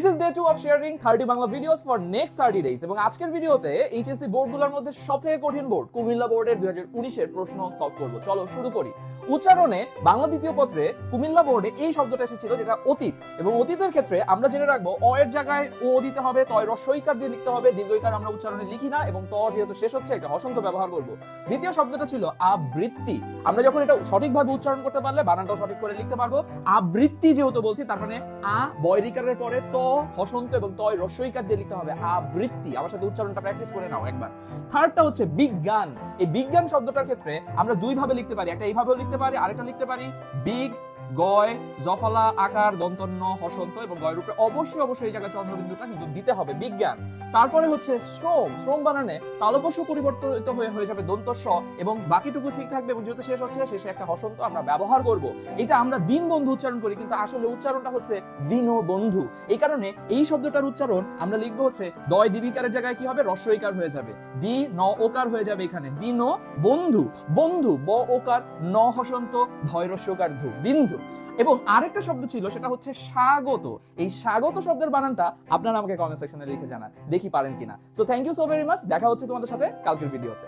This is day 2 of sharing 30 Bangla videos for next 30 days এবং আজকের ভিডিওতে এইচএসসি বোর্ডগুলোর মধ্যে সবথেকে কঠিন বোর্ড কুমিল্লা বোর্ডের 2019 এর প্রশ্ন সলভ করব। চলো শুরু করি। উচ্চারণে বাংলা দ্বিতীয় পত্রে কুমিল্লা বোর্ডে এই শব্দটা এসেছিল যেটা অতীত, এবং অতীতের ক্ষেত্রে আমরা জেনে রাখবো অ এর জায়গায় ও দিতে হবে, তয় রস্বইকার দিয়ে লিখতে হবে, দীর্ঘইকার আমরা উচ্চারণে লিখি না, এবং ত যেহেতু শেষ হচ্ছে একটা হসন্ত ব্যবহার করব। দ্বিতীয় শব্দটা ছিল আবৃত্তি। আমরা যখন এটা সঠিকভাবে উচ্চারণ করতে পারলে বানানটাও সঠিক করে লিখতে পারবো। আবৃত্তি যেহেতু বলছি তার মানে আ বয়রিকারের পরে ত হসন্ত এবং তয় রস্বইকার দিয়ে লিখতে হবে আবৃত্তি। আমার সাথে উচ্চারণটা প্র্যাকটিস করে নাও একবার। থার্ডটা হচ্ছে বিজ্ঞান। এই বিজ্ঞান শব্দটার ক্ষেত্রে আমরা দুই ভাবে লিখতে পারি, একটা এইভাবেও লিখতে পারি, আরেকটা লিখতে পারি বিগ গয় জফলা আকার দন্তন্য হসন্ত এবং গয়ের উপরে অবশ্যই এই জায়গায় চন্দ্রবিন্দুটা কিন্তু দিতে হবে বিজ্ঞান। তারপরে হচ্ছে শ্রম। শ্রম বানানে তালব্য পরিবর্তিত হয়ে যাবে দন্ত স এবং বাকিটুকু ঠিক থাকবে, এবং যেহেতু শেষ হচ্ছে শেষে একটা হসন্ত আমরা ব্যবহার করব। এটা আমরা দিন বন্ধু উচ্চারণ করি, কিন্তু আসলে উচ্চারণটা হচ্ছে দিন বন্ধু। এই কারণে এই শব্দটার উচ্চারণ আমরা লিখবো হচ্ছে দয় দীর্ঘিকারের জায়গায় কি হবে রস্বইকার হয়ে যাবে, দি ন ওকার হয়ে যাবে এখানে দিন বন্ধু। বন্ধু ব ওকার ন হসন্ত ভয় রস্বইকার ধু বিন্ধু। এবং আরেকটা শব্দ ছিল সেটা হচ্ছে স্বাগত। এই স্বাগত শব্দের বানানটা আপনারা আমাকে কমেন্ট সেকশনে লিখে জানান, দেখি পারেন কিনা। So thank you so very much. দেখা হচ্ছে তোমাদের সাথে কালকের ভিডিওতে।